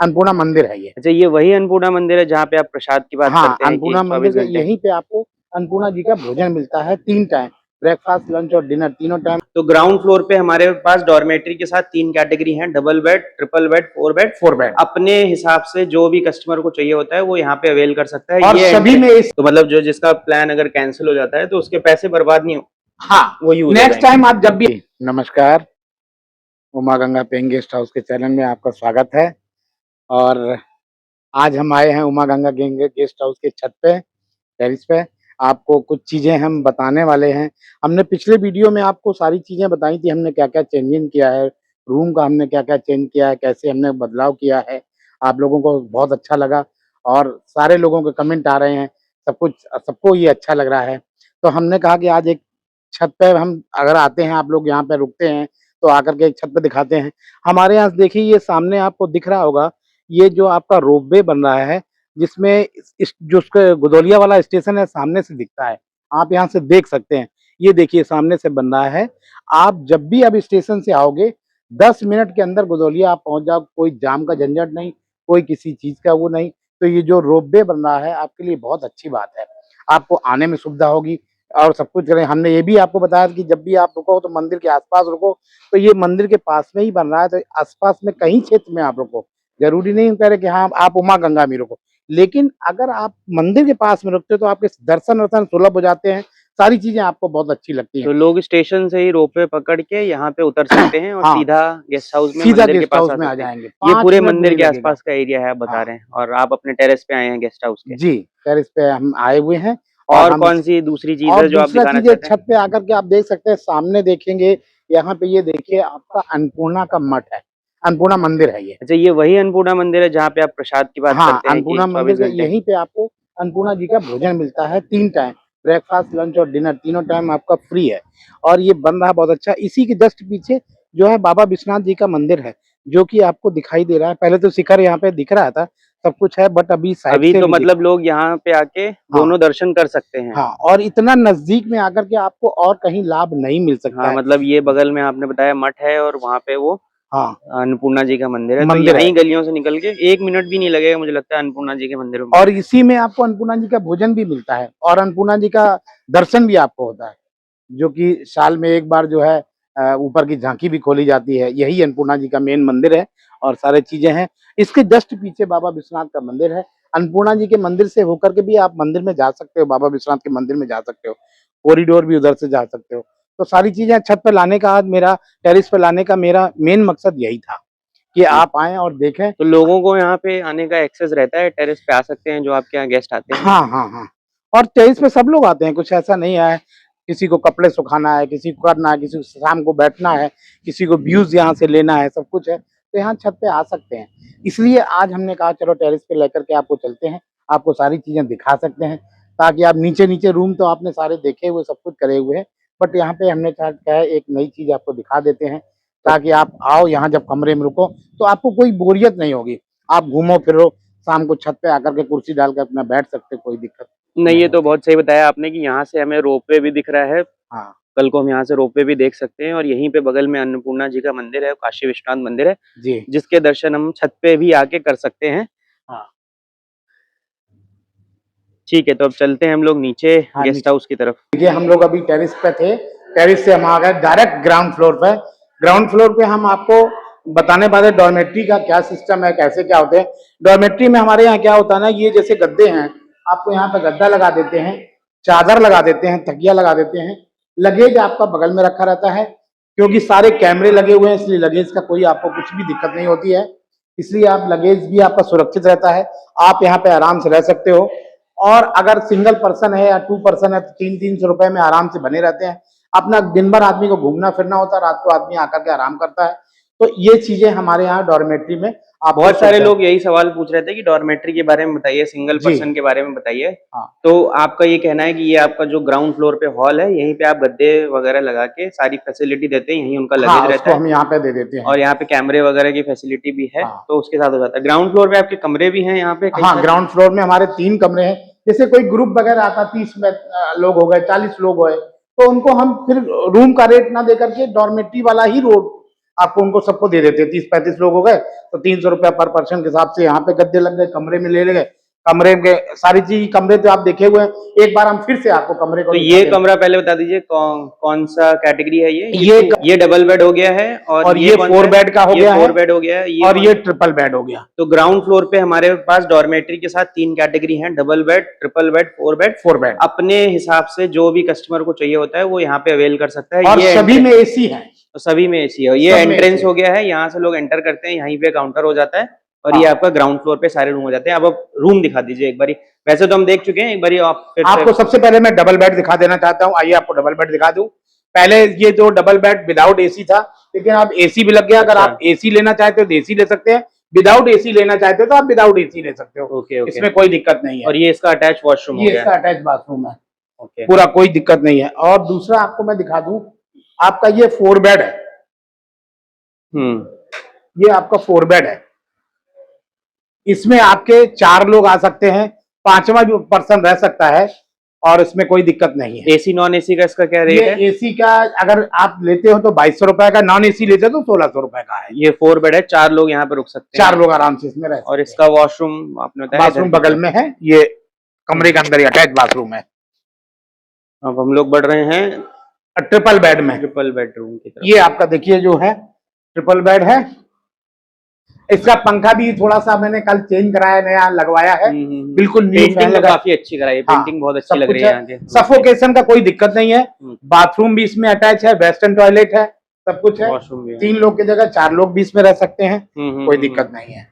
अन्नपूर्णा मंदिर है ये। अच्छा, ये वही अन्नपूर्णा मंदिर है जहाँ पे आप प्रसाद की बात हाँ, करते हैं कि अन्नपूर्णा मंदिर 24 घंटे। यहीं पे आपको अन्नपूर्णा जी का भोजन मिलता है 3 टाइम, ब्रेकफास्ट, लंच और डिनर तीनों टाइम। तो ग्राउंड फ्लोर पे हमारे पास डॉर्मेट्री के साथ 3 कैटेगरी हैं, double bed, triple bed, 4 bed. अपने हिसाब से जो भी कस्टमर को चाहिए होता है वो यहाँ पे अवेल कर सकता है। और ये सभी में तो मतलब जो जिसका प्लान अगर कैंसिल हो जाता है तो उसके पैसे बर्बाद नहीं हो। हाँ, वो यूज नेक्स्ट टाइम आप जब भी। नमस्कार, Uma Ganga paying guest house के चैनल में आपका स्वागत है। और आज हम आए हैं उमा गंगा गेस्ट हाउस के छत पे, टेरिस पे। आपको कुछ चीजें हम बताने वाले हैं। हमने पिछले वीडियो में आपको सारी चीजें बताई थी, हमने क्या क्या चेंजिंग किया है, रूम का हमने क्या क्या चेंज किया है, कैसे हमने बदलाव किया है। आप लोगों को बहुत अच्छा लगा और सारे लोगों के कमेंट आ रहे हैं, सब कुछ सबको ये अच्छा लग रहा है। तो हमने कहा कि आज एक छत पे हम अगर आते हैं, आप लोग यहाँ पे रुकते हैं तो आकर के एक छत पे दिखाते हैं। हमारे यहाँ देखिए, ये सामने आपको दिख रहा होगा, ये जो आपका रोपवे बन रहा है, जिसमें जो उसका गुदौलिया वाला स्टेशन है सामने से दिखता है, आप यहाँ से देख सकते हैं। ये देखिए सामने से बन रहा है। आप जब भी अब स्टेशन से आओगे 10 मिनट के अंदर गुदौलिया आप पहुंच जाओ, कोई जाम का झंझट नहीं, कोई किसी चीज का वो नहीं। तो ये जो रोपवे बन रहा है आपके लिए बहुत अच्छी बात है, आपको आने में सुविधा होगी और सब कुछ करें। हमने ये भी आपको बताया कि जब भी आप रुको तो मंदिर के आसपास रुको। तो ये मंदिर के पास में ही बन रहा है, तो आसपास में कहीं क्षेत्र में आप रुको, जरूरी नहीं कह रहे कि हाँ आप उमा गंगा में रुको। लेकिन अगर आप मंदिर के पास में रुकते हो तो आपके दर्शन वर्शन सुलभ हो जाते हैं, सारी चीजें आपको बहुत अच्छी लगती हैं। तो लोग स्टेशन से ही रोपवे पकड़ के यहाँ पे उतर सकते हैं और हाँ, सीधा गेस्ट हाउस में सीधा मंदिर के गेस्ट पास हाउस आ में आ सकते हैं। जाएंगे, ये 5 पूरे मिनट भी मंदिर नहीं के लगेगा। आसपास का एरिया है आप बता हाँ रहे हैं, और आप अपने टेरेस पे आए हैं गेस्ट हाउस के। जी, टेरेस पे हम आए हुए हैं। और और हम कौन सी दूसरी चीज और है जो आप दूसरा दिखाना चीज है, चाहते हैं? छत पे आकर के आप देख सकते हैं, सामने देखेंगे यहाँ पे, ये देखिए आपका अन्नपूर्णा का मठ है, अन्नपूर्णा मंदिर है ये। अच्छा, ये वही अन्नपूर्णा मंदिर है जहाँ पे आप प्रसाद की बात हाँ, करते हैं कि अन्नपूर्णा मंदिर 24 के घंटे। यहीं पे आपको अन्नपूर्णा जी का भोजन मिलता है 3 टाइम, ब्रेकफास्ट, लंच और डिनर तीनों टाइम आपका फ्री है। और ये बन रहा है बहुत अच्छा। इसी के जस्ट पीछे जो है बाबा विश्वनाथ जी का मंदिर है, जो कि आपको दिखाई दे रहा है। पहले तो शिखर यहाँ पे दिख रहा था, सब कुछ है, बट अभी साइड अभी से तो भी दिख। मतलब लोग यहाँ पे आके हाँ दोनों दर्शन कर सकते हैं। हाँ, और इतना नजदीक में आकर के आपको और कहीं लाभ नहीं मिल सकता हाँ, है। मतलब ये बगल में आपने बताया मठ है और वहाँ पे वो हाँ, अन्नपूर्णा जी का मंदिर है, तो मंदिर है। यहीं गलियों से निकल के 1 मिनट भी नहीं लगेगा मुझे लगता है अन्नपूर्णा जी के मंदिर में। और इसी में आपको अन्नपूर्णा जी का भोजन भी मिलता है और अन्नपूर्णा जी का दर्शन भी आपको होता है, जो कि साल में एक बार जो है ऊपर की झांकी भी खोली जाती है। यही अन्नपूर्णा जी का मेन मंदिर है और सारे चीजें हैं। इसके जस्ट पीछे बाबा विश्वनाथ का मंदिर है। अन्नपूर्णा जी के मंदिर से होकर के भी आप मंदिर में जा सकते हो, बाबा विश्वनाथ के मंदिर में जा सकते हो, कॉरिडोर भी उधर से जा सकते हो। तो सारी चीजें छत पे लाने का, आज मेरा टेरिस पे लाने का मेरा मेन मकसद यही था कि आप आए और देखें। तो लोगों को यहाँ पे आने का एक्सेस रहता है, टेरेस पे आ सकते हैं जो आपके यहाँ गेस्ट आते हैं? हाँ हाँ हाँ, और टेरिस पे सब लोग आते हैं, कुछ ऐसा नहीं है। किसी को कपड़े सुखाना है, किसी को करना है, किसी को शाम को बैठना है, किसी को व्यूज यहाँ से लेना है, सब कुछ है, तो यहाँ छत पे आ सकते हैं। इसलिए आज हमने कहा चलो टेरिस पे लेकर के आपको चलते हैं, आपको सारी चीजें दिखा सकते हैं, ताकि आप नीचे नीचे रूम तो आपने सारे देखे हुए, सब कुछ करे हुए हैं, बट यहाँ पे हमने क्या है, एक नई चीज आपको दिखा देते हैं, ताकि आप आओ यहाँ जब कमरे में रुको तो आपको कोई बोरियत नहीं होगी। आप घूमो फिरो, शाम को छत पे आकर के कुर्सी डाल के अपना बैठ सकते, कोई दिक्कत नहीं, नहीं ये तो होती। बहुत सही बताया आपने कि यहाँ से हमें रोपवे भी दिख रहा है। हाँ कल को हम यहाँ से रोपवे भी देख सकते हैं और यहीं पे बगल में अन्नपूर्णा जी का मंदिर है, काशी विश्वनाथ मंदिर है, जी। जिसके दर्शन हम छत पे भी आके कर सकते हैं। हाँ ठीक है, तो अब चलते हैं हम लोग नीचे हाँ, गेस्ट नीचे हाउस की तरफ। देखिए, हम लोग अभी टेरिस पे थे, टेरिस से हम आ गए डायरेक्ट ग्राउंड फ्लोर पे। ग्राउंड फ्लोर पे हम आपको बताने वाले डॉर्मेट्री का क्या सिस्टम है, कैसे क्या होते हैं। डॉर्मेट्री में हमारे यहाँ क्या होता है ना, ये जैसे गद्दे हैं, आपको यहाँ पे गद्दा लगा देते हैं, चादर लगा देते हैं, तकिया लगा देते हैं। लगेज आपका बगल में रखा रहता है, क्योंकि सारे कैमरे लगे हुए हैं, इसलिए लगेज का कोई आपको कुछ भी दिक्कत नहीं होती है। इसलिए आप लगेज भी आपका सुरक्षित रहता है, आप यहाँ पे आराम से रह सकते हो। और अगर सिंगल पर्सन है या 2 पर्सन है तो 300-300 रुपए में आराम से बने रहते हैं। अपना दिन भर आदमी को घूमना फिरना होता है, रात को आदमी आकर के आराम करता है। तो ये चीजें हमारे यहाँ डॉर्मेट्री में आप बहुत सारे लोग यही सवाल पूछ रहे थे कि डॉर्मेट्री के बारे में बताइए, सिंगल जी पर्सन के बारे में बताइए। हाँ तो आपका ये कहना है कि ये आपका जो ग्राउंड फ्लोर पे हॉल है, यहीं पे आप गद्दे वगैरह लगा के सारी फैसिलिटी देते हैं, यहीं उनका हाँ, लगेज रहता उसको है हम यहाँ पे दे देते हैं। और यहाँ पे कैमरे वगैरह की फैसिलिटी भी है, हाँ तो उसके साथ हो जाता है। ग्राउंड फ्लोर पे आपके कमरे भी हैं यहाँ पे कई हाँ, सारे? ग्राउंड फ्लोर में हमारे 3 कमरे हैं। जैसे कोई ग्रुप वगैरह आता, 30 लोग हो गए, 40 लोग हो गए, तो उनको हम फिर रूम का रेट ना दे करके डॉर्मेट्री वाला ही आपको उनको सबको दे देते हैं। 30-35 लोग हो गए तो 300 रुपया पर पर्सन के हिसाब से यहाँ पे गद्दे लग गए, कमरे में ले गए, कमरे के सारी चीज, कमरे तो आप देखे हुए हैं। एक बार हम फिर से आपको कमरे को तो ये कमरा पहले बता दीजिए कौन सा कैटेगरी है ये डबल बेड हो गया है और ये 4 बेड का हो गया है, 4 बेड हो गया है और ये ट्रिपल बेड हो गया। तो ग्राउंड फ्लोर पे हमारे पास डॉर्मेट्री के साथ 3 कैटेगरी हैं, double bed, triple bed, 4 bed. अपने हिसाब से जो भी कस्टमर को चाहिए होता है वो यहाँ पे अवेल कर सकता है। और ये सभी में एसी है, तो सभी में एसी है। ये एंट्रेंस हो गया है, यहाँ से लोग एंटर करते हैं, यहीं पे काउंटर हो जाता है और ये आपका ग्राउंड फ्लोर पे सारे रूम हो जाते हैं। अब आप रूम दिखा दीजिए एक बारी, वैसे तो हम देख चुके हैं, एक बारी आप फिर आपको सबसे पहले मैं डबल बेड दिखा देना चाहता हूँ। आइए आपको डबल बेड दिखा दूं। पहले ये जो डबल बेड विदाउट एसी था, लेकिन अब एसी भी लग गया। अगर आप एसी लेना चाहते हो तो एसी ले सकते हैं, विदाउट एसी लेना चाहते हो तो आप विदाउट एसी ले सकते हो। ओके, इसमें कोई दिक्कत नहीं है। और ये इसका अटैच वॉशरूम हो गया, इसका अटैच बाथरूम है, पूरा कोई दिक्कत नहीं है। और दूसरा आपको मैं दिखा दूं, आपका ये 4 बेड है। ये आपका 4 बेड है, इसमें आपके 4 लोग आ सकते हैं, 5वां भी पर्सन रह सकता है और इसमें कोई दिक्कत नहीं है। एसी नॉन एसी का इसका क्या रेट है? एसी का अगर आप लेते हो तो 2200 रुपए का, नॉन एसी लेते हो तो 1600 रुपए का है। ये 4 बेड है, 4 लोग यहाँ पे रुक सकते हैं, 4 लोग आराम से इसमें रह सकते हैं। और इसका वॉशरूम आपने बताया बाथरूम बगल में है, ये कमरे के अंदर ही अटैच बाथरूम है। अब हम लोग बढ़ रहे हैं ट्रिपल बेड में, ट्रिपल बेडरूम की तरफ। ये आपका देखिए जो है ट्रिपल बेड है। इसका पंखा भी थोड़ा सा मैंने कल चेंज कराया, नया लगवाया है, बिल्कुल न्यू फैन लगा, काफी अच्छी कराई है, पेंटिंग बहुत अच्छी लग रही है यहाँ की। सफोकेशन का कोई दिक्कत नहीं है। बाथरूम भी इसमें अटैच है, वेस्टर्न टॉयलेट है, सब कुछ है। 3 लोग की जगह 4 लोग भी इसमें रह सकते हैं, कोई दिक्कत नहीं है।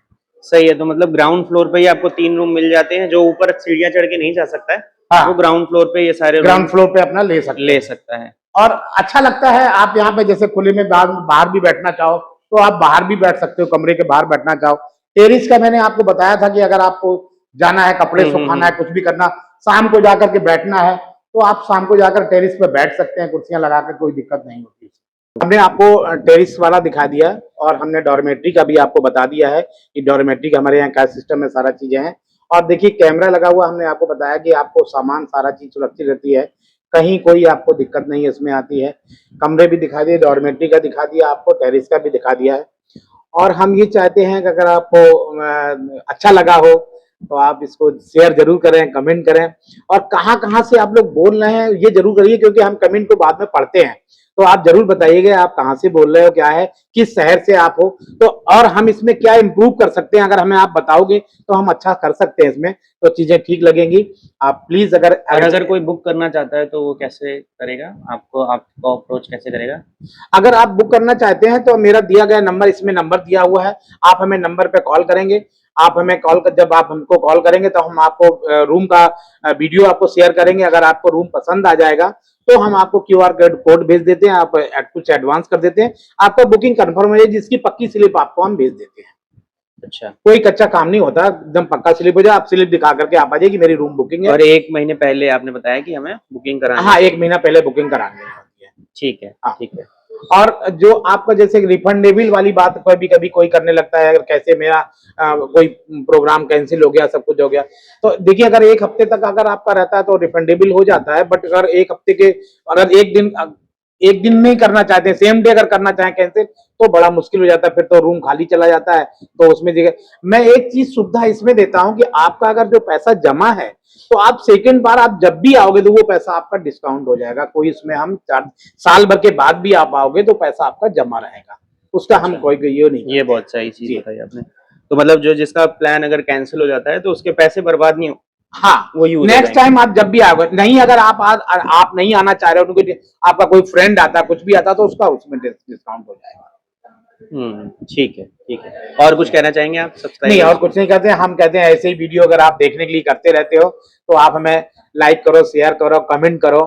सही है। तो मतलब ग्राउंड फ्लोर पे ही आपको 3 रूम मिल जाते हैं। जो ऊपर सीढ़ियां चढ़ के नहीं जा सकता है वो ग्राउंड फ्लोर पे ये सारे ग्राउंड फ्लोर पे अपना ले सकता है। और अच्छा लगता है, आप यहाँ पे जैसे खुले में बाहर भी बैठना चाहो तो आप बाहर भी बैठ सकते हो, कमरे के बाहर बैठना चाहो। टेरिस का मैंने आपको बताया था कि अगर आपको जाना है, कपड़े सुखाना है, कुछ भी करना, शाम को जाकर के बैठना है तो आप शाम को जाकर टेरिस पे बैठ सकते हैं, कुर्सियां लगाकर, कोई दिक्कत नहीं होती। हमने आपको टेरिस वाला दिखा दिया और हमने डॉर्मेट्री का भी आपको बता दिया है कि डॉर्मेट्री का हमारे यहाँ क्या सिस्टम है, सारा चीजें हैं। और देखिए कैमरा लगा हुआ, हमने आपको बताया कि आपको सामान सारा चीज सुरक्षित रहती है, कहीं कोई आपको दिक्कत नहीं इसमें आती है। कमरे भी दिखा दिए, डॉर्मेट्री का दिखा दिया, आपको टेरिस का भी दिखा दिया है। और हम ये चाहते हैं कि अगर आपको अच्छा लगा हो तो आप इसको शेयर जरूर करें, कमेंट करें, और कहाँ से आप लोग बोल रहे हैं ये जरूर करिए, क्योंकि हम कमेंट को बाद में पढ़ते हैं। तो आप जरूर बताइएगा आप कहाँ से बोल रहे हो, क्या है, किस शहर से आप हो, तो और हम इसमें क्या इम्प्रूव कर सकते हैं। अगर हमें आप बताओगे तो हम अच्छा कर सकते हैं, इसमें तो चीजें ठीक लगेंगी। आप प्लीज अगर कोई बुक करना चाहता है तो वो कैसे करेगा, आपको अप्रोच कैसे करेगा? अगर आप बुक करना चाहते हैं तो मेरा दिया गया नंबर, इसमें नंबर दिया हुआ है, आप हमें नंबर पे कॉल करेंगे। आप हमें जब आप हमको कॉल करेंगे तो हम आपको रूम का वीडियो आपको शेयर करेंगे। अगर आपको रूम पसंद आ जाएगा तो हम आपको QR कोड भेज देते हैं, आप कुछ एडवांस कर देते हैं, आपका बुकिंग कंफर्म हो जाए, जिसकी पक्की स्लिप आपको हम भेज देते हैं। अच्छा, कोई कच्चा काम नहीं होता, एकदम पक्का स्लिप हो जाए, आप स्लिप दिखा करके आप आ जाइए कि मेरी रूम बुकिंग है। और 1 महीने पहले आपने बताया कि हमें बुकिंग करानी है। हाँ, 1 महीना पहले बुकिंग करानी होती है। ठीक है, ठीक है। और जो आपका जैसे रिफंडेबल वाली बात कभी कोई करने लगता है, अगर कैसे मेरा कोई प्रोग्राम कैंसिल हो गया, सब कुछ हो गया, तो देखिए अगर 1 हफ्ते तक अगर आपका रहता है तो रिफंडेबल हो जाता है। बट अगर 1 हफ्ते के, अगर एक दिन में ही करना चाहते हैं, सेम डे अगर करना चाहें कैंसिल, तो बड़ा मुश्किल हो जाता है, फिर तो रूम खाली चला जाता है। तो उसमें मैं एक चीज सुविधा इसमें देता हूं कि आपका अगर जो पैसा जमा है तो आप सेकंड बार आप जब भी आओगे तो वो पैसा आपका डिस्काउंट हो जाएगा। कोई इसमें हम साल भर के बाद भी आप आओगे तो पैसा आपका जमा रहेगा, उसका हम कोई ये नहीं। ये बहुत सही चीज बताई आपने। तो मतलब जो जिसका प्लान अगर कैंसिल हो जाता है तो उसके पैसे बर्बाद नहीं हो। हाँ, वो नेक्स्ट टाइम आप जब भी आओगे, नहीं अगर आप नहीं आना चाह रहे हो, आपका कोई फ्रेंड आता, कुछ भी आता, तो उसका उसमें डिस्काउंट हो जाएगा। ठीक है, ठीक है। और कुछ कहना चाहेंगे आप? नहीं, और कुछ नहीं कहते हैं, हम कहते हैं ऐसे ही वीडियो अगर आप देखने के लिए करते रहते हो तो आप हमें लाइक करो, शेयर करो, कमेंट करो।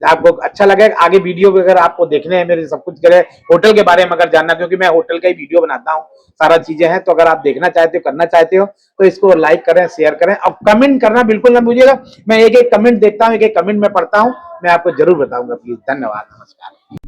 आपको अच्छा लगे आगे वीडियो अगर आपको देखने हैं, मेरे सब कुछ करे, होटल के बारे में अगर जानना, क्योंकि मैं होटल का ही वीडियो बनाता हूँ, सारा चीजें हैं, तो अगर आप देखना चाहते हो, करना चाहते हो, तो इसको लाइक करें, शेयर करें, और कमेंट करना बिल्कुल ना भूलिएगा। मैं एक कमेंट देखता हूँ, एक कमेंट में पढ़ता हूँ, मैं आपको जरूर बताऊंगा। प्लीज, धन्यवाद, नमस्कार।